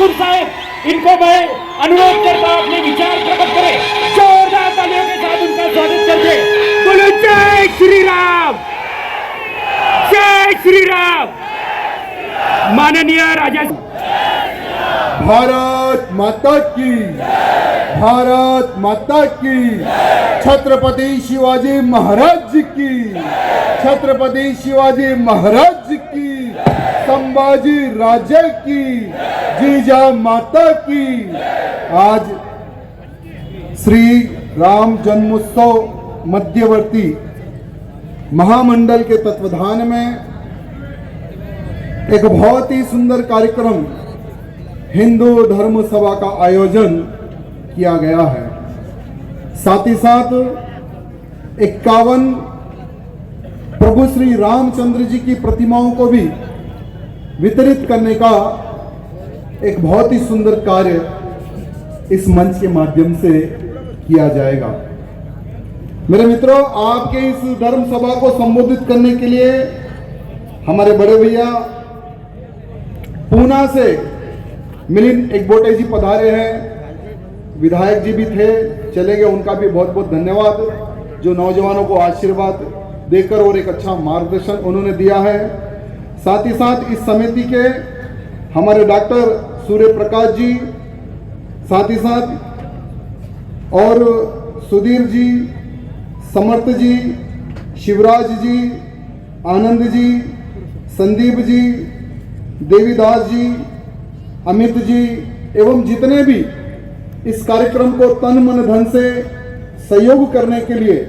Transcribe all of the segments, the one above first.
ठाकुर साहब, इनको मैं अनुरोध करता हूं अपने विचार प्रकट करें। जोरदार तालियों के साथ उनका स्वागत करके बोलो जय श्री राम, जय श्री राम। माननीय राजा, भारत माता की, भारत माता की, छत्रपति शिवाजी महाराज की, छत्रपति शिवाजी महाराज की, संभाजी राजे की, जीजा माता की। आज श्री राम जन्मोत्सव मध्यवर्ती महामंडल के तत्वाधान में एक बहुत ही सुंदर कार्यक्रम हिंदू धर्म सभा का आयोजन किया गया है। साथ ही साथ 51 प्रभु श्री रामचंद्र जी की प्रतिमाओं को भी वितरित करने का एक बहुत ही सुंदर कार्य इस मंच के माध्यम से किया जाएगा। मेरे मित्रों, आपके इस धर्म सभा को संबोधित करने के लिए हमारे बड़े भैया पूना से मिलिंद एकबोटे जी पधारे हैं। विधायक जी भी थे, चले गए, उनका भी बहुत बहुत धन्यवाद, जो नौजवानों को आशीर्वाद देकर और एक अच्छा मार्गदर्शन उन्होंने दिया है। साथ ही साथ इस समिति के हमारे डॉक्टर सूर्य प्रकाश जी, साथ ही साथ और सुधीर जी, समर्थ जी, शिवराज जी, आनंद जी, संदीप जी, देवीदास जी, अमित जी एवं जितने भी इस कार्यक्रम को तन मन धन से सहयोग करने के लिए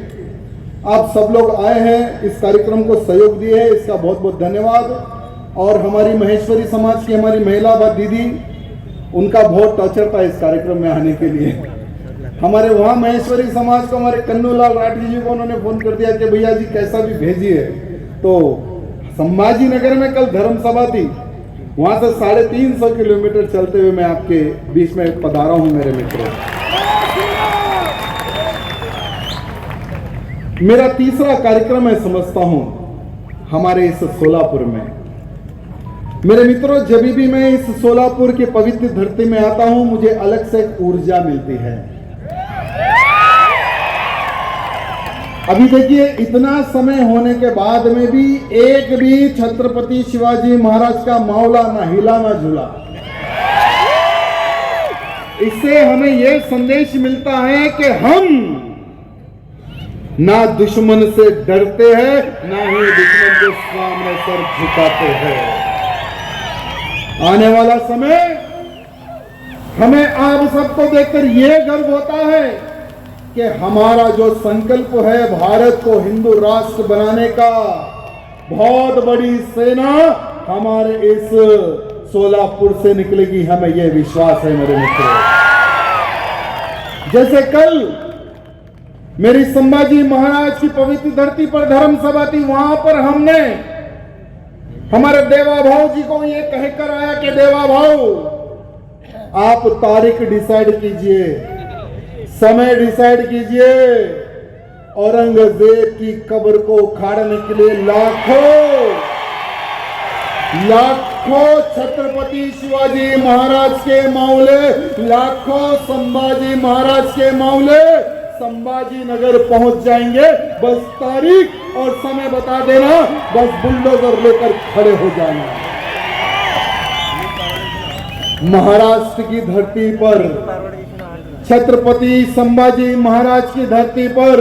आप सब लोग आए हैं, इस कार्यक्रम को सहयोग दिए हैं, इसका बहुत बहुत धन्यवाद। और हमारी महेश्वरी समाज की हमारी महिला दीदी, उनका बहुत टॉर्चर था इस कार्यक्रम में आने के लिए। हमारे वहाँ महेश्वरी समाज को हमारे कन्नूलाल राठी जी को उन्होंने फोन कर दिया कि भैया जी कैसा भी भेजिए। तो संभाजी नगर में कल धर्म सभा थी, वहां से 350 किलोमीटर चलते हुए मैं आपके बीच में पधारा हूं। मेरे मित्रों, मेरा तीसरा कार्यक्रम मैं समझता हूं हमारे इस सोलापुर में। मेरे मित्रों, जब भी मैं इस सोलापुर की पवित्र धरती में आता हूं, मुझे अलग से एक ऊर्जा मिलती है। अभी देखिए, इतना समय होने के बाद में भी एक भी छत्रपति शिवाजी महाराज का मावला ना हिला ना झूला। इससे हमें यह संदेश मिलता है कि हम ना दुश्मन से डरते हैं, ना ही दुश्मन के सामने सर झुकाते हैं। आने वाला समय हमें आप सबको देखकर यह गर्व होता है कि हमारा जो संकल्प है भारत को हिंदू राष्ट्र बनाने का, बहुत बड़ी सेना हमारे इस सोलापुर से निकलेगी, हमें यह विश्वास है। मेरे मित्रों, जैसे कल मेरी संभाजी महाराज की पवित्र धरती पर धर्म सभा थी, वहां पर हमने हमारे देवा भाव जी को यह कहकर आया कि देवा भाव, आप तारीख डिसाइड कीजिए, समय डिसाइड कीजिए। औरंगजेब की कब्र को उखाड़ने के लिए लाखों छत्रपति शिवाजी महाराज के मावले, लाखों संभाजी महाराज के मावले संभाजी नगर पहुंच जाएंगे। बस तारीख और समय बता देना, बस बुलडोजर लेकर खड़े हो जाना। महाराष्ट्र की धरती पर, छत्रपति संभाजी महाराज की धरती पर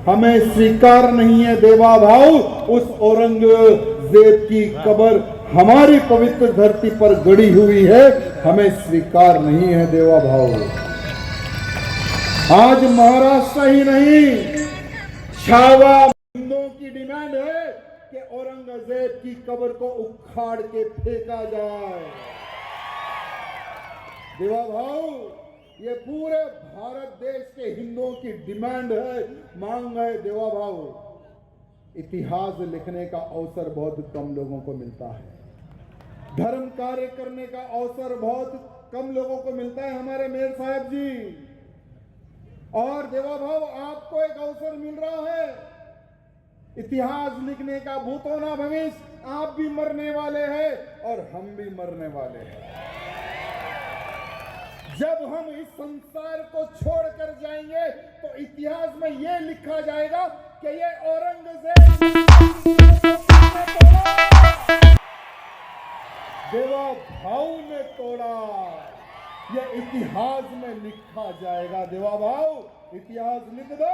हमें स्वीकार नहीं है देवा भाव, उस औरंगजेब की कब्र हमारी पवित्र धरती पर गड़ी हुई है, हमें स्वीकार नहीं है देवा भाव। आज महाराष्ट्र ही नहीं, छावा हिंदुओं की डिमांड है कि औरंगजेब की कब्र को उखाड़ के फेंका जाए। देवा भाव, ये पूरे भारत देश के हिंदुओं की डिमांड है, मांग है। देवा भाव, इतिहास लिखने का अवसर बहुत कम लोगों को मिलता है, धर्म कार्य करने का अवसर बहुत कम लोगों को मिलता है, हमारे मेयर साहब जी। और देवा भाव, आपको एक अवसर मिल रहा है इतिहास लिखने का, भूतो ना भविष्य। आप भी मरने वाले हैं और हम भी मरने वाले हैं। जब हम इस संसार को छोड़कर जाएंगे तो इतिहास में यह लिखा जाएगा कि ये औरंगजेब देवा भाव ने तोड़ा। यह इतिहास में लिखा जाएगा। देवा भाव इतिहास लिख दो।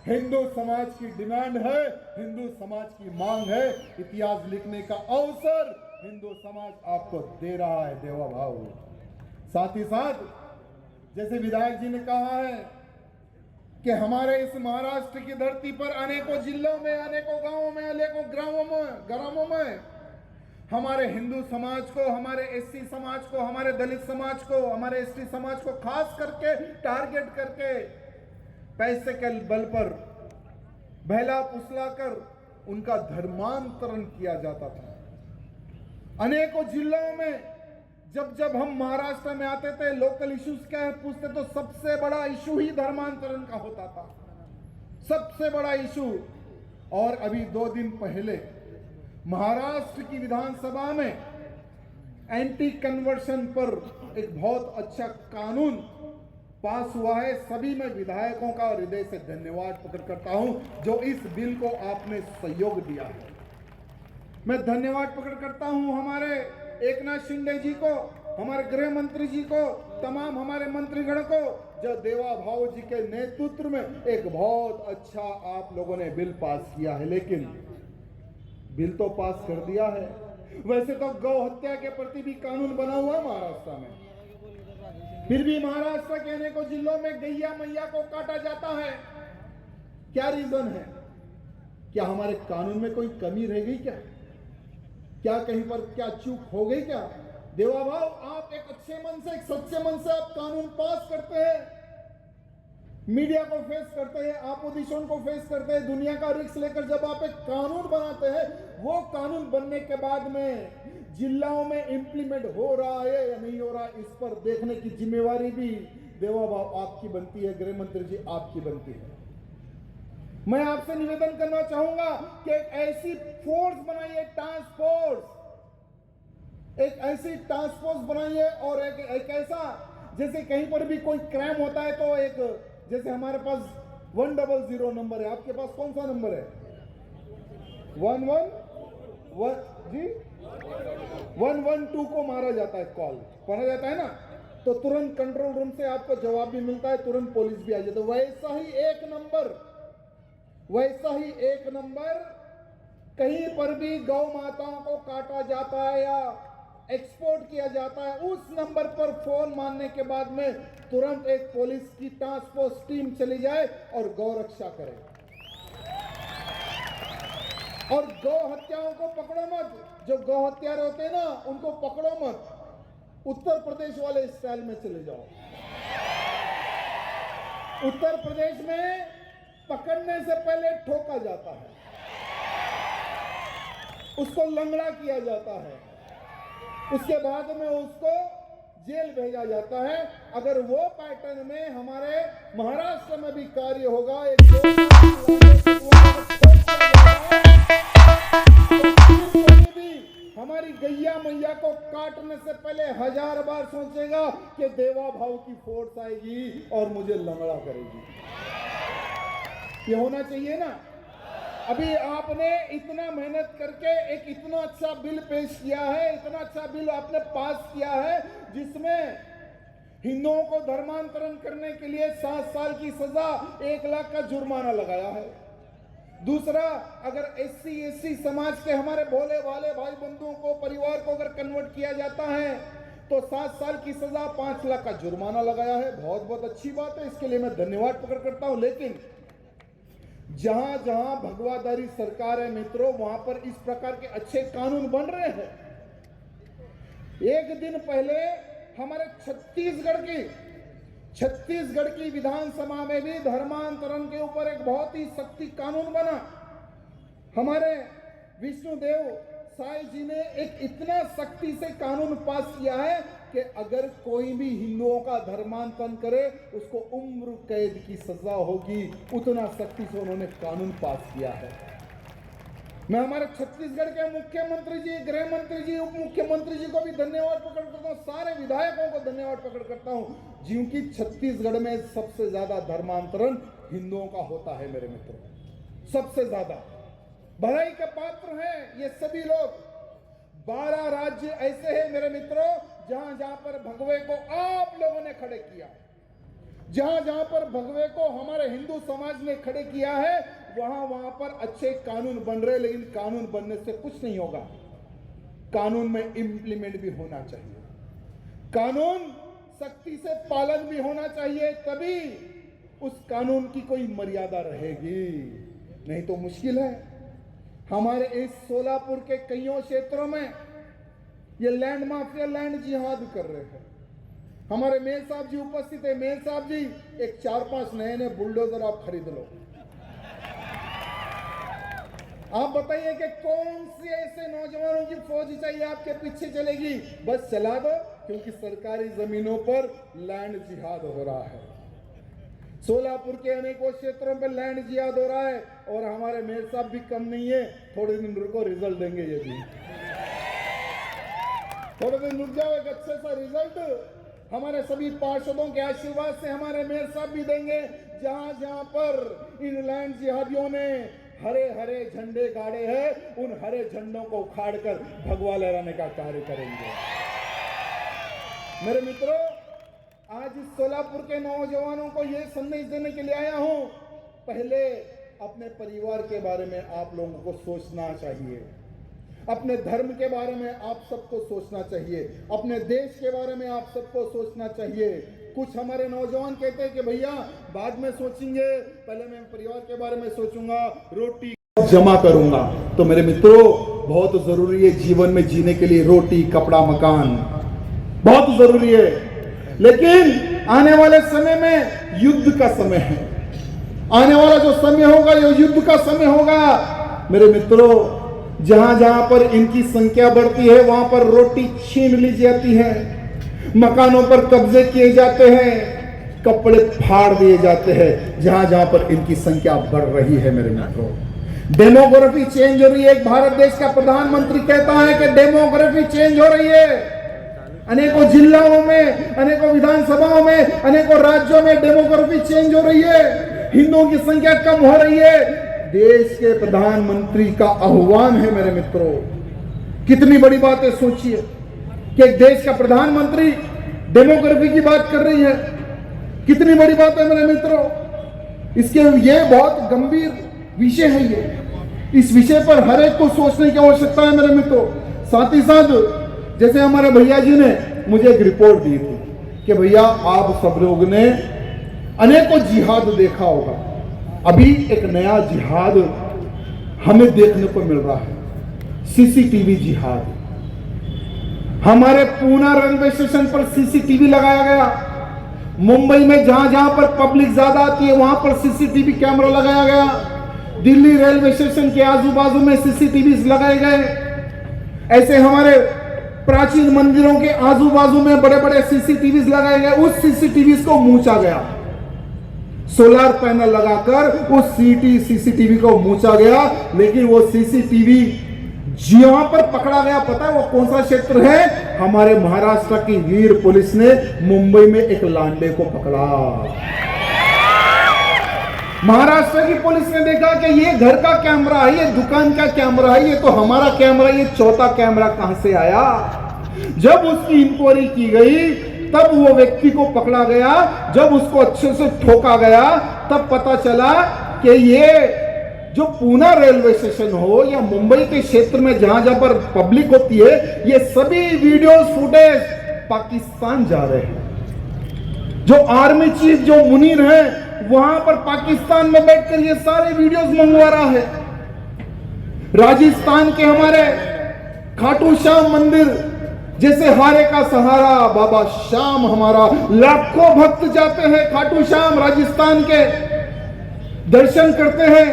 हिंदू समाज की डिमांड है, हिंदू समाज की मांग है, इतिहास लिखने का अवसर हिंदू समाज आपको दे रहा है। देवा भाव साथ ही साथ जैसे विधायक जी ने कहा है कि हमारे इस महाराष्ट्र की धरती पर अनेकों जिलों में, अनेकों गांवों में, अनेकों ग्रामों में हमारे हिंदू समाज को, हमारे एससी समाज को, हमारे दलित समाज को, हमारे एसटी समाज को खास करके टारगेट करके पैसे के बल पर बहला फुसला कर उनका धर्मांतरण किया जाता था। अनेकों जिलों में जब हम महाराष्ट्र में आते थे, लोकल इश्यूज क्या है पूछते तो सबसे बड़ा इशू ही धर्मांतरण का होता था, सबसे बड़ा इशू। और अभी 2 दिन पहले महाराष्ट्र की विधानसभा में एंटी कन्वर्शन पर एक बहुत अच्छा कानून पास हुआ है। सभी मैं विधायकों का हृदय से धन्यवाद प्रकट करता हूं जो इस बिल को आपने सहयोग दिया है। मैं धन्यवाद प्रकट करता हूं हमारे एकनाथ शिंदे जी को, हमारे गृह मंत्री जी को, तमाम हमारे मंत्रीगण को, जो देवा भाव जी के नेतृत्व में एक बहुत अच्छा आप लोगों ने बिल पास किया है। लेकिन बिल तो पास कर दिया है, वैसे तो गौ हत्या के प्रति भी कानून बना हुआ है महाराष्ट्र में, फिर भी महाराष्ट्र के अनेकों जिलों में गैया मैया को काटा जाता है। क्या रीजन है? क्या हमारे कानून में कोई कमी रह गई क्या कहीं पर क्या चूक हो गई क्या? देवा भाव आप एक अच्छे मन से, एक सच्चे मन से आप कानून पास करते हैं, मीडिया को फेस करते हैं, अपोजिशन को फेस करते हैं, दुनिया का रिस्क लेकर जब आप एक कानून बनाते हैं, वो कानून बनने के बाद में जिलाओं में इंप्लीमेंट हो रहा है या नहीं हो रहा, इस पर देखने की जिम्मेवारी भी देवा भाव आपकी बनती है, गृह मंत्री जी आपकी बनती है। मैं आपसे निवेदन करना चाहूंगा कि एक ऐसी फोर्स बनाइए, टास्क फोर्स, एक ऐसी टास्क फोर्स बनाइए और एक ऐसा, जैसे कहीं पर भी कोई क्राइम होता है तो एक, जैसे हमारे पास 100 नंबर है, आपके पास कौन सा नंबर है? 111 जी 112 को मारा जाता है, कॉल मारा जाता है ना, तो तुरंत कंट्रोल रूम से आपको जवाब भी मिलता है, तुरंत पुलिस भी आ जाती है। वैसा ही एक नंबर कहीं पर भी गौ माताओं को काटा जाता है या एक्सपोर्ट किया जाता है, उस नंबर पर फोन मारने के बाद में तुरंत एक पुलिस की टास्क फोर्स टीम चली जाए और गौ रक्षा करे। और गौ हत्याओं को पकड़ो मत, जो गौ हत्यारे होते हैं ना उनको पकड़ो मत, उत्तर प्रदेश वाले स्टाइल में चले जाओ। उत्तर प्रदेश में पकड़ने से पहले ठोका जाता है, उसको लंगड़ा किया जाता है, उसके बाद में उसको जेल भेजा जाता है। अगर वो पैटर्न में हमारे महाराष्ट्र में भी कार्य होगा, एक हमारी गैया मैया को काटने से पहले 1000 बार सोचेगा कि देवा भाव की फोर्स आएगी और मुझे लंगड़ा करेगी। ये होना चाहिए ना। अभी आपने इतना मेहनत करके एक इतना अच्छा बिल पेश किया है, इतना अच्छा बिल आपने पास किया है जिसमें हिंदुओं को धर्मांतरण करने के लिए 7 साल की सजा, 1 लाख का जुर्माना लगाया है। दूसरा, अगर एससी समाज के हमारे भोले भाले भाई बंधुओं को, परिवार को अगर कन्वर्ट किया जाता है तो 7 साल की सजा, 5 लाख का जुर्माना लगाया है। बहुत बहुत अच्छी बात है, इसके लिए मैं धन्यवाद प्रकट करता हूं। लेकिन जहां जहां भगवाधारी सरकार है मित्रों, वहां पर इस प्रकार के अच्छे कानून बन रहे हैं। एक दिन पहले हमारे छत्तीसगढ़ की विधानसभा में भी धर्मांतरण के ऊपर एक बहुत ही सख्ती कानून बना। हमारे विष्णुदेव साई जी ने एक इतना सख्ती से कानून पास किया है कि अगर कोई भी हिंदुओं का धर्मांतरण करे उसको उम्र कैद की सजा होगी, उतना सख्ती से उन्होंने कानून पास किया है। मैं हमारे छत्तीसगढ़ के मुख्यमंत्री जी, गृह मंत्री जी, उप मुख्यमंत्री जी को भी धन्यवाद प्रकट करता हूँ, सारे विधायकों को धन्यवाद प्रकट करता हूँ, क्योंकि छत्तीसगढ़ में सबसे ज्यादा धर्मांतरण हिंदुओं का होता है मेरे मित्रों, सबसे ज्यादा बधाई के पात्र हैं ये सभी लोग। 12 राज्य ऐसे हैं मेरे मित्रों जहां जहां पर भगवे को आप लोगों ने खड़े किया, जहां जहां पर भगवे को हमारे हिंदू समाज ने खड़े किया है, वहां वहां पर अच्छे कानून बन रहे, लेकिन कानून बनने से कुछ नहीं होगा, कानून में इंप्लीमेंट भी होना चाहिए, कानून सख्ती से पालन भी होना चाहिए, तभी उस कानून की कोई मर्यादा रहेगी, नहीं तो मुश्किल है। हमारे इस सोलापुर के कईयों क्षेत्रों में ये लैंड माफिया लैंड जिहाद कर रहे हैं। हमारे मेयर साहब जी उपस्थित है, मेयर साहब जी एक 4-5 नए बुलडोजर आप खरीद लो। आप बताइए कि कौन से ऐसे नौजवानों की फौज चाहिए आपके पीछे चलेगी, बस चला दो, क्योंकि सरकारी जमीनों पर लैंड जिहाद हो रहा है। सोलापुर के अनेकों क्षेत्रों पर लैंड जिहाद हो रहा है और हमारे मेयर साहब भी कम नहीं है, थोड़े दिन रुको रिजल्ट देंगे, ये भी थोड़े दिन रुक जाओ, एक अच्छे सा रिजल्ट हमारे सभी पार्षदों के आशीर्वाद से हमारे मेयर साहब भी देंगे। जहां जहां पर इन लैंड जिहादियों ने हरे हरे झंडे गाड़े हैं, उन हरे झंडों को उखाड़कर भगवा लहराने का कार्य करेंगे। मेरे मित्रों, आज इस सोलापुर के नौजवानों को यह संदेश देने के लिए आया हूं, पहले अपने परिवार के बारे में आप लोगों को सोचना चाहिए, अपने धर्म के बारे में आप सबको सोचना चाहिए, अपने देश के बारे में आप सबको सोचना चाहिए। कुछ हमारे नौजवान कहते हैं कि भैया बाद में सोचेंगे, पहले मैं परिवार के बारे में सोचूंगा, रोटी जमा करूंगा। तो मेरे मित्रों, बहुत जरूरी है जीवन में जीने के लिए रोटी, कपड़ा, मकान बहुत जरूरी है, लेकिन आने वाले समय में युद्ध का समय है, आने वाला जो समय होगा ये युद्ध का समय होगा। मेरे मित्रों, जहां जहां पर इनकी संख्या बढ़ती है वहां पर रोटी छीन ली जाती है, मकानों पर कब्जे किए जाते हैं, कपड़े फाड़ दिए जाते हैं, जहां जहां पर इनकी संख्या बढ़ रही है। मेरे मित्रों, डेमोग्राफी चेंज हो रही है। एक भारत देश का प्रधानमंत्री कहता है कि डेमोग्राफी चेंज हो रही है। अनेकों जिलों में, अनेकों विधानसभाओं में, अनेकों राज्यों में डेमोग्राफी चेंज हो रही है, हिंदुओं की संख्या कम हो रही है। देश के प्रधानमंत्री का आह्वान है मेरे मित्रों, कितनी बड़ी बात है, सोचिए कि एक देश का प्रधानमंत्री डेमोग्राफी की बात कर रही है, कितनी बड़ी बात है मेरे मित्रों। इसके ये बहुत गंभीर विषय है, ये इस विषय पर हर एक को सोचने की आवश्यकता है मेरे मित्रों। साथ ही साथ जैसे हमारे भैया जी ने मुझे एक रिपोर्ट दी थी कि भैया आप सब लोग ने अनेकों जिहाद देखा होगा, अभी एक नया जिहाद हमें देखने को मिल रहा है, सीसीटीवी जिहाद। हमारे पूना रेलवे स्टेशन पर सीसीटीवी लगाया गया, मुंबई में जहां जहां पर पब्लिक ज्यादा आती है वहां पर सीसीटीवी कैमरा लगाया गया, दिल्ली रेलवे स्टेशन के आजू बाजू में सीसीटीवी लगाए गए। ऐसे हमारे प्राचीन मंदिरों के आजू बाजू में बड़े बड़े सीसीटीवी लगाए गए, उस सीसीटीवी को मूंचा गया, सोलर पैनल लगाकर उस सीसीटीवी को मूंचा गया। लेकिन वो सीसीटीवी जहां पर पकड़ा गया, पता है वो कौन सा क्षेत्र है? हमारे महाराष्ट्र की वीर पुलिस ने मुंबई में एक लांडे को पकड़ा। महाराष्ट्र की पुलिस ने देखा कि ये घर का कैमरा है, ये दुकान का कैमरा है, ये तो हमारा कैमरा, ये चौथा कैमरा कहां से आया? जब उसकी इंक्वायरी की गई तब वो व्यक्ति को पकड़ा गया, जब उसको अच्छे से ठोका गया तब पता चला कि ये जो पूना रेलवे स्टेशन हो या मुंबई के क्षेत्र में जहां जहां पर पब्लिक होती है, ये सभी वीडियोस फुटेज पाकिस्तान जा रहे हैं। जो आर्मी चीफ जो मुनीर है वहां पर पाकिस्तान में बैठकर ये सारे वीडियोस मंगवा रहा है। राजस्थान के हमारे खाटू श्याम मंदिर जैसे हारे का सहारा बाबा श्याम, हमारा लाखों भक्त जाते हैं खाटू श्याम राजस्थान के, दर्शन करते हैं।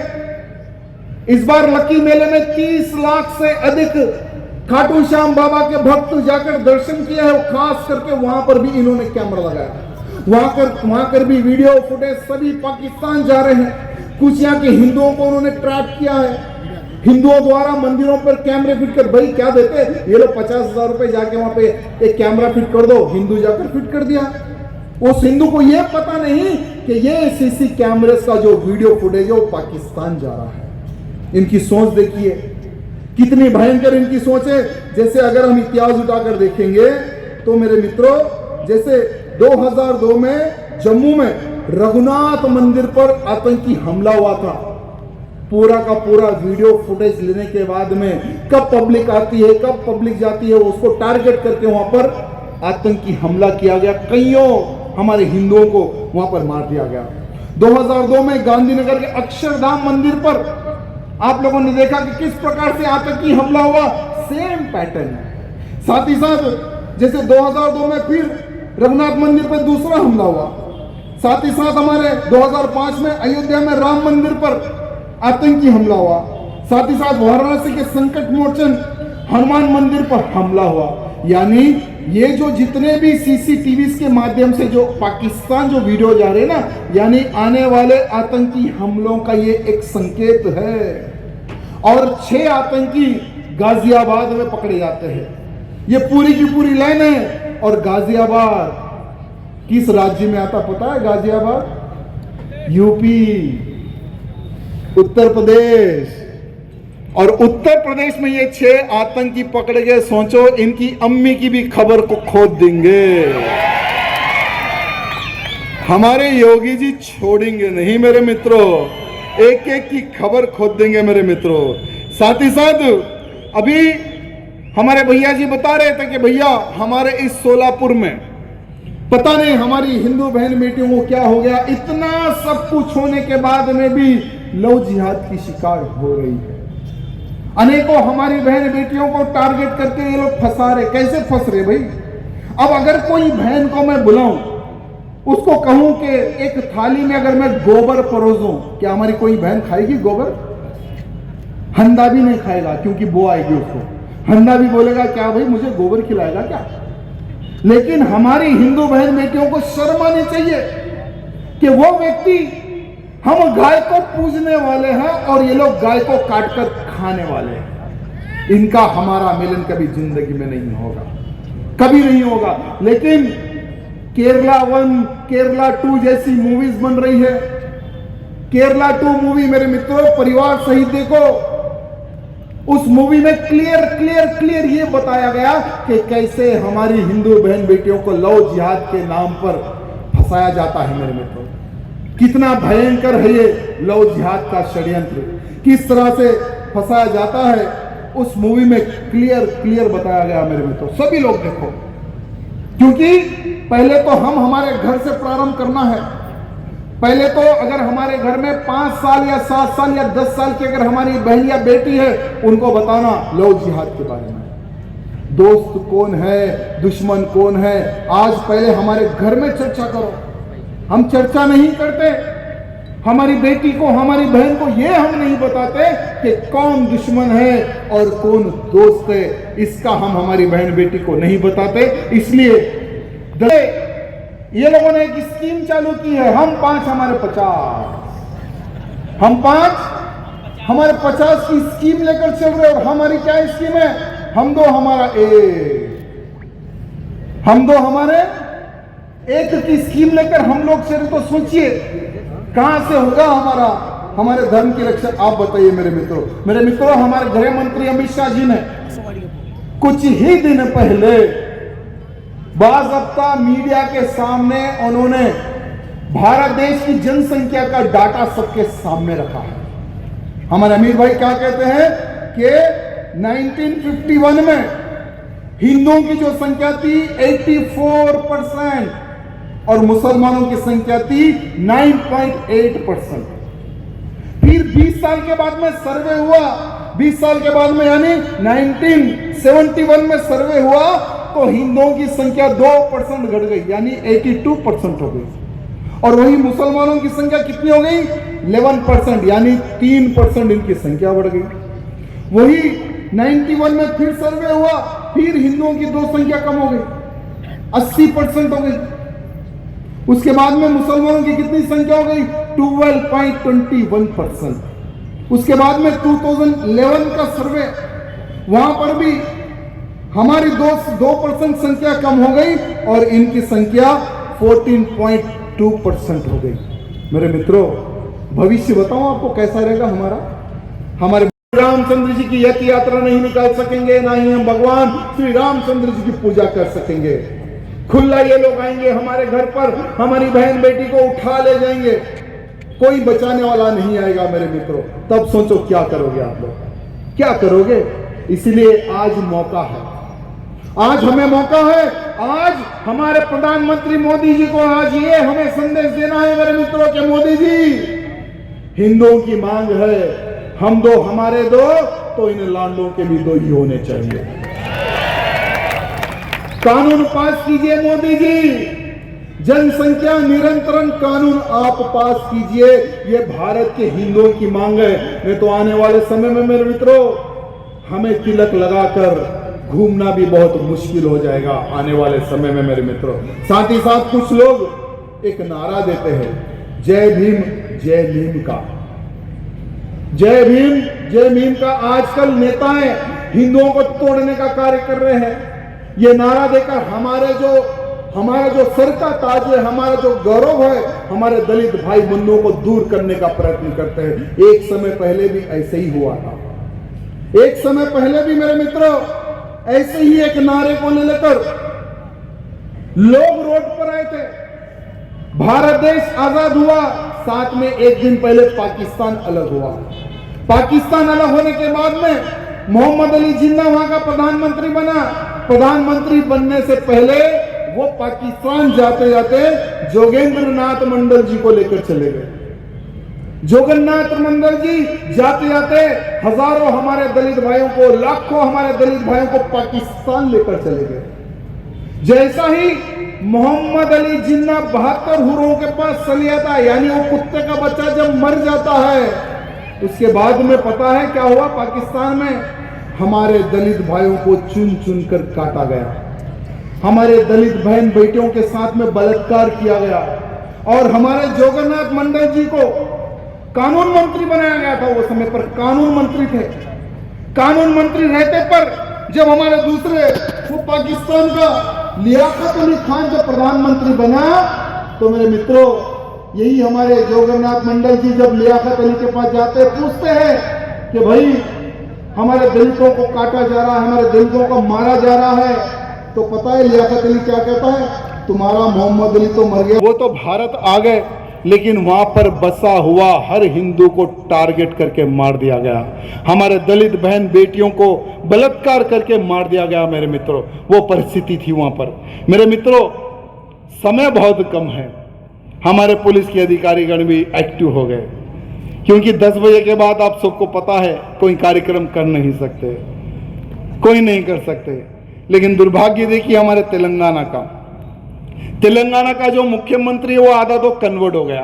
इस बार लकी मेले में 30 लाख से अधिक खाटू श्याम बाबा के भक्त जाकर दर्शन किया है। खास करके वहां पर भी इन्होंने कैमरा लगाया, वहां कर भी वीडियो फुटेज सभी पाकिस्तान जा रहे हैं। कुछ यहाँ के हिंदुओं को उन्होंने ट्रैप किया है, हिंदुओं द्वारा मंदिरों पर कैमरे फिट कर, भाई क्या देते, ये लोग 50,000 रुपए जाके वहां पे एक कैमरा फिट कर दो, हिंदू जाकर फिट कर दिया। उस हिंदू को यह पता नहीं कि ये सीसी कैमरे का जो वीडियो फुटेज है वो पाकिस्तान जा रहा है। इनकी सोच देखिए कितनी भयंकर इनकी सोच है। जैसे अगर हम इतिहास उठाकर देखेंगे तो मेरे मित्रों, जैसे 2002 में जम्मू में रघुनाथ मंदिर पर आतंकी हमला हुआ था, पूरा का पूरा वीडियो फुटेज लेने के बाद में कब पब्लिक आती है, कब पब्लिक जाती है, उसको टारगेट करके वहां पर आतंकी हमला किया गया, कईयों हमारे हिंदुओं को वहां पर मार दिया गया। 2002 में गांधीनगर के अक्षरधाम मंदिर पर आप लोगों ने देखा कि किस प्रकार से आतंकी हमला हुआ, सेम पैटर्न है। साथ ही साथ जैसे 2002 में फिर रघुनाथ मंदिर पर दूसरा हमला हुआ, साथ ही साथ हमारे 2005 में अयोध्या में राम मंदिर पर आतंकी हमला हुआ, साथ ही साथ वाराणसी के संकट मोचन हनुमान मंदिर पर हमला हुआ। यानी ये जो जितने भी सीसीटीवी के माध्यम से जो पाकिस्तान जो वीडियो जा रहे हैं ना, यानी आने वाले आतंकी हमलों का ये एक संकेत है। और 6 आतंकी गाजियाबाद में पकड़े जाते हैं, ये पूरी की पूरी लाइन है। और गाजियाबाद किस राज्य में आता पता है? गाजियाबाद यूपी, उत्तर प्रदेश। और उत्तर प्रदेश में ये 6 आतंकी पकड़े गए, सोचो इनकी अम्मी की भी खबर को खोद देंगे। हमारे योगी जी छोड़ेंगे नहीं मेरे मित्रों, एक एक की खबर खोद देंगे मेरे मित्रों। साथ ही साथ अभी हमारे भैया जी बता रहे थे कि भैया हमारे इस सोलापुर में पता नहीं हमारी हिंदू बहन बेटियों को क्या हो गया, इतना सब कुछ होने के बाद में भी लव जिहाद की शिकार हो रही है। अनेकों हमारी बहन बेटियों को टारगेट करके ये लोग फंसा रहे। कैसे फंस रहे भाई? अब अगर कोई बहन को मैं बुलाऊं, उसको कहूं कि एक थाली में अगर मैं गोबर परोस दूं, क्या हमारी कोई बहन खाएगी गोबर? हंदा भी नहीं खाएगा, क्योंकि वो आएगी उसको। हंदा भी बोलेगा क्या भाई मुझे गोबर खिलाएगा क्या? लेकिन हमारी हिंदू बहन बेटियों को शर्म आनी चाहिए कि वो व्यक्ति, हम गाय को पूजने वाले हैं और ये लोग गाय को काटकर खाने वाले हैं। इनका हमारा मिलन कभी जिंदगी में नहीं होगा, कभी नहीं होगा। लेकिन केरला 1, केरला 2 जैसी मूवीज बन रही है। केरला 2 मूवी मेरे मित्रों परिवार सहित देखो। उस मूवी में क्लियर ये बताया गया कि कैसे हमारी हिंदू बहन बेटियों को लव जिहाद के नाम पर फंसाया जाता है मेरे मित्रों। कितना भयंकर है ये लव जिहाद का षड्यंत्र, किस तरह से फंसाया जाता है, उस मूवी में क्लियर बताया गया मेरे मित्रों। सभी लोग देखो, क्योंकि पहले तो हम हमारे घर से प्रारंभ करना है। पहले तो अगर हमारे घर में 5 साल या 7 साल या 10 साल की अगर हमारी बहन या बेटी है, उनको बताना लव जिहाद के बारे में, दोस्त कौन है, दुश्मन कौन है, आज पहले हमारे घर में चर्चा करो। हम चर्चा नहीं करते, हमारी बेटी को, हमारी बहन को ये हम नहीं बताते कि कौन दुश्मन है और कौन दोस्त है। इसका हम हमारी बहन बेटी को नहीं बताते। इसलिए ये लोगों ने एक स्कीम चालू की है, हम 5 हमारे 50, हम 5 हमारे 50 की स्कीम लेकर चल रहे। और हमारी क्या स्कीम है? हम 2 हमारा 1, हम 2 हमारे 1 की स्कीम लेकर हम लोग चले। तो सोचिए कहां से होगा हमारे धर्म की रक्षा? आप बताइए मेरे मित्रों। हमारे गृह मंत्री अमित शाह जी ने कुछ ही दिन पहले बाज़ाब्ता मीडिया के सामने उन्होंने भारत देश की जनसंख्या का डाटा सबके सामने रखा है। हमारे अमीर भाई क्या कहते हैं कि 1951 में हिंदुओं की जो संख्या थी 84% और मुसलमानों की संख्या थी 9.8%। फिर 20 साल के बाद में सर्वे हुआ, 20 साल के बाद में यानी 1971 में सर्वे हुआ तो हिंदुओं की संख्या 2% घट गई, यानी 82% हो गई। और वही मुसलमानों की संख्या कितनी हो गई? 11%, यानी 3% इनकी संख्या बढ़ गई। वही 91 में फिर सर्वे हुआ, फिर हिंदुओं की संख्या कम हो गई, 80% हो गई। उसके बाद में मुसलमानों की कितनी संख्या हो गई? 12.21%। उसके बाद में 2011 का सर्वे, वहां पर भी हमारी 2% संख्या कम हो गई और इनकी संख्या 14.2% हो गई। मेरे मित्रों, भविष्य बताऊं आपको कैसा रहेगा हमारे रामचंद्र जी की यज्ञ यात्रा नहीं निकाल सकेंगे, ना ही हम भगवान श्री रामचंद्र जी की पूजा कर सकेंगे। खुला ये लोग आएंगे हमारे घर पर, हमारी बहन बेटी को उठा ले जाएंगे, कोई बचाने वाला नहीं आएगा मेरे मित्रों। तब सोचो क्या करोगे आप लोग, क्या करोगे? इसलिए आज मौका है, आज हमें मौका है। आज हमारे प्रधानमंत्री मोदी जी को आज ये हमें संदेश देना है मेरे मित्रों के मोदी जी, हिंदुओं की मांग है, हम दो हमारे दो, तो इन लांडों के भी दो ही होने चाहिए। कानून पास कीजिए मोदी जी, जनसंख्या निरंतरण कानून आप पास कीजिए, ये भारत के हिंदुओं की मांग है। नहीं तो आने वाले समय में मेरे मित्रों हमें तिलक लगाकर घूमना भी बहुत मुश्किल हो जाएगा आने वाले समय में मेरे मित्रों। साथ ही साथ कुछ लोग एक नारा देते हैं, जय भीम जय भीम का, जय भीम जय भीम का। आजकल नेताएं हिंदुओं को तोड़ने का कार्य कर रहे हैं। ये नारा देकर हमारा जो सर का ताज है, हमारा जो गौरव है, हमारे दलित भाई बंधुओं को दूर करने का प्रयत्न करते हैं। एक समय पहले भी ऐसे ही हुआ था, एक समय पहले भी मेरे मित्रों ऐसे ही एक नारे को लेकर लोग रोड पर आए थे। भारत देश आजाद हुआ, साथ में एक दिन पहले पाकिस्तान अलग हुआ। पाकिस्तान अलग होने के बाद में मोहम्मद अली जिन्ना वहां का प्रधानमंत्री बना। प्रधानमंत्री बनने से पहले वो पाकिस्तान जाते जाते जोगेंद्र नाथ मंडल जी को लेकर चले गए। जोगन्नाथ मंडल जी जाते जाते हजारों हमारे दलित भाइयों को, लाखों हमारे दलित भाइयों को पाकिस्तान लेकर चले गए। जैसा ही मोहम्मद अली जिन्ना 72 हुरों के पास चले आता, यानी वो कुत्ते का बच्चा जब मर जाता है, उसके बाद में पता है क्या हुआ? पाकिस्तान में हमारे दलित भाइयों को चुन चुन कर काटा गया, हमारे दलित बहन बेटियों के साथ में बलात्कार किया गया, और हमारे जोगन्नाथ मंडल जी को कानून मंत्री बनाया गया था। वो समय पर कानून मंत्री थे। कानून मंत्री रहते पर जब हमारे दूसरे वो पाकिस्तान का लियाकत अली खान जब प्रधानमंत्री बना, तो मेरे मित्रों यही हमारे जोगन्नाथ मंडल जी जब लियाकत अली के पास जाते, पूछते हैं कि भाई हमारे दलितों को काटा जा रहा है, हमारे दलितों को मारा जा रहा है, तो पता है लियाकत अली क्या कहता है? तुम्हारा मोहम्मद अली तो मर गया, वो तो भारत आ गए, लेकिन वहां पर बसा हुआ हर हिंदू को टारगेट करके मार दिया गया, हमारे दलित बहन बेटियों को बलात्कार करके मार दिया गया मेरे मित्रों। वो परिस्थिति थी वहां पर। मेरे मित्रों, समय बहुत कम है, हमारे पुलिस के अधिकारीगण भी एक्टिव हो गए, क्योंकि 10 बजे के बाद आप सबको पता है कोई कार्यक्रम कर नहीं सकते, कोई नहीं कर सकते। लेकिन दुर्भाग्य देखिए हमारे तेलंगाना का जो मुख्यमंत्री है वो आधा तो कन्वर्ट हो गया,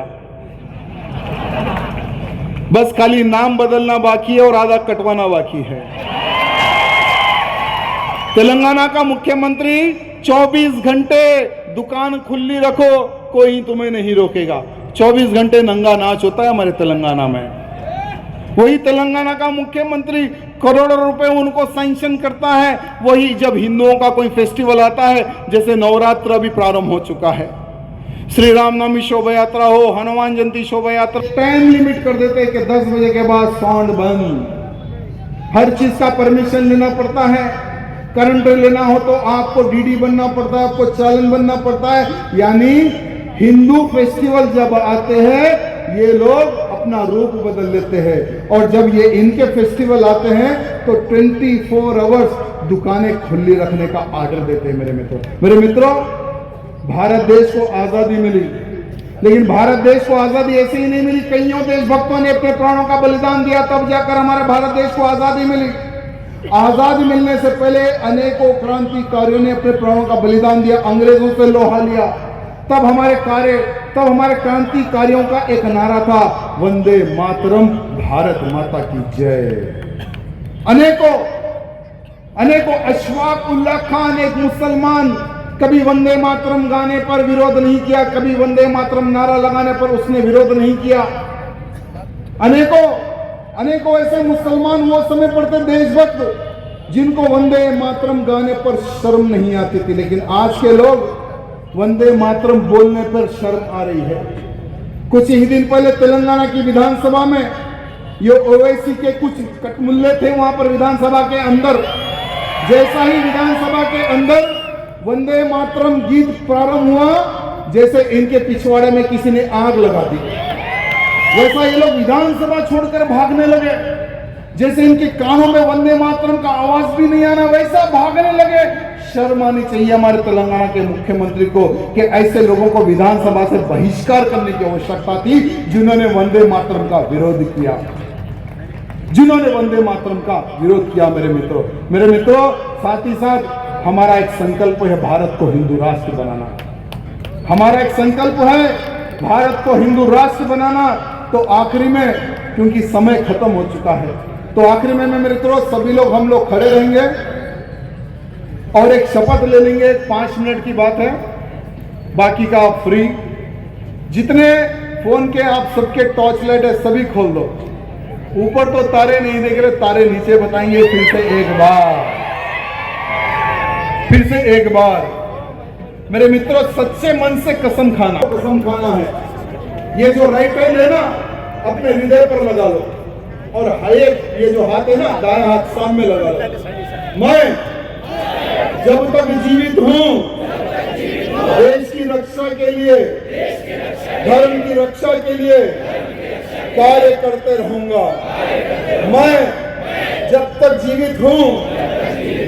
बस खाली नाम बदलना बाकी है और आधा कटवाना बाकी है। तेलंगाना का मुख्यमंत्री 24 घंटे दुकान खुली रखो, कोई तुम्हें नहीं रोकेगा। 24 घंटे नंगा नाच होता है हमारे तेलंगाना में। वही तेलंगाना का मुख्यमंत्री करोड़ों रुपए उनको सैंक्शन करता है, वही जब हिंदुओं का कोई फेस्टिवल आता है, जैसे नवरात्र अभी प्रारंभ हो चुका है, श्री रामनवमी शोभा यात्रा हो, हनुमान जयंती शोभा यात्रा, टाइम लिमिट कर देते हैं कि 10 बजे के बाद साउंड बंद। हर चीज का परमिशन लेना पड़ता है। करंट लेना हो तो आपको डीडी बनना पड़ता है, आपको चालन बनना पड़ता है। यानी हिंदू फेस्टिवल जब आते हैं ये लोग अपना रूप बदल लेते हैं, और जब ये इनके फेस्टिवल आते हैं तो 24 आवर्स दुकानें खुली रखने का आर्डर देते हैं। मेरे मित्रों, भारत देश को आजादी मिली, लेकिन भारत देश को आजादी ऐसे ही नहीं मिली। कईयों देशभक्तों ने अपने प्राणों का बलिदान दिया, तब जाकर हमारे भारत देश को आजादी मिली। आजादी मिलने से पहले अनेकों क्रांतिकारियों ने अपने प्राणों का बलिदान दिया, अंग्रेजों से लोहा लिया। तब हमारे क्रांतिकारियों का एक नारा था, वंदे मातरम, भारत माता की जय। अनेकों अशफाक उल्लाह खान, एक मुसलमान, कभी वंदे मातरम गाने पर विरोध नहीं किया, कभी वंदे मातरम नारा लगाने पर उसने विरोध नहीं किया। अनेकों अनेकों ऐसे मुसलमान वो समय पढ़ते देशभक्त जिनको वंदे मातरम गाने पर शर्म नहीं आती थी, लेकिन आज के लोग वंदे मातरम बोलने पर शर्म आ रही है। कुछ ही दिन पहले तेलंगाना की विधानसभा में ये ओवैसी के कुछ कटमुल्ले थे वहां पर विधानसभा के अंदर। जैसा ही विधानसभा के अंदर वंदे मातरम गीत प्रारंभ हुआ, जैसे इनके पिछवाड़े में किसी ने आग लगा दी, वैसा ये लोग विधानसभा छोड़कर भागने लगे। जैसे इनके कानों में वंदे मातरम का आवाज भी नहीं आना, वैसा भागने लगे। शर्म आनी चाहिए हमारे तेलंगाना के मुख्यमंत्री को कि ऐसे लोगों को विधानसभा से बहिष्कार करने की आवश्यकता थी, जिन्होंने वंदे मातरम का विरोध किया, जिन्होंने वंदे मातरम का विरोध किया। मेरे मित्रों, साथ ही साथ हमारा एक संकल्प है भारत को हिंदू राष्ट्र बनाना। हमारा एक संकल्प है भारत को हिंदू राष्ट्र बनाना। तो आखिरी में, क्योंकि समय खत्म हो चुका है, तो आखिरी में मेरे मित्रों सभी लोग हम लोग खड़े रहेंगे और एक शपथ ले लेंगे। 5 मिनट की बात है, बाकी का आप फ्री। जितने फोन के आप सबके टॉर्च लाइट है सभी खोल दो। ऊपर तो तारे नहीं देख रहे, तारे नीचे बताएंगे। फिर से एक बार मेरे मित्रों, सच्चे मन से कसम खाना है। ये जो राइट हैंड है ना, अपने हृदय पर लगा लो, और ये जो हाथ है ना, दायां हाथ सामने लगा लो। मैं जब तक जीवित हूं देश की रक्षा के लिए, धर्म की रक्षा के लिए कार्य करते रहूंगा। मैं जब तक जीवित हूं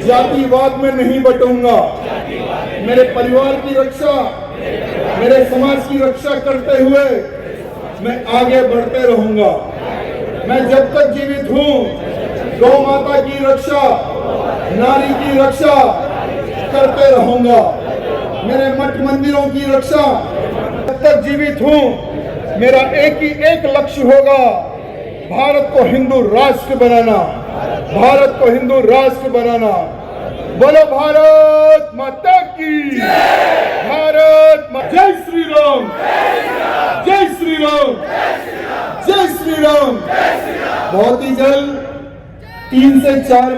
जातिवाद में नहीं बटूंगा। मेरे परिवार की रक्षा, मेरे समाज की रक्षा करते हुए मैं आगे बढ़ते रहूंगा। मैं जब तक जीवित हूं गौ माता की रक्षा, नारी की रक्षा करते रहूंगा। मेरे मठ मंदिरों की रक्षा, जब तक जीवित हूं मेरा एक लक्ष्य होगा, भारत को हिंदू राष्ट्र बनाना, भारत को हिंदू राष्ट्र बनाना। बोलो भारत माता की, भारत जय श्री राम, जय श्री राम, जय श्री राम। बहुत ही जल्द 3 से 4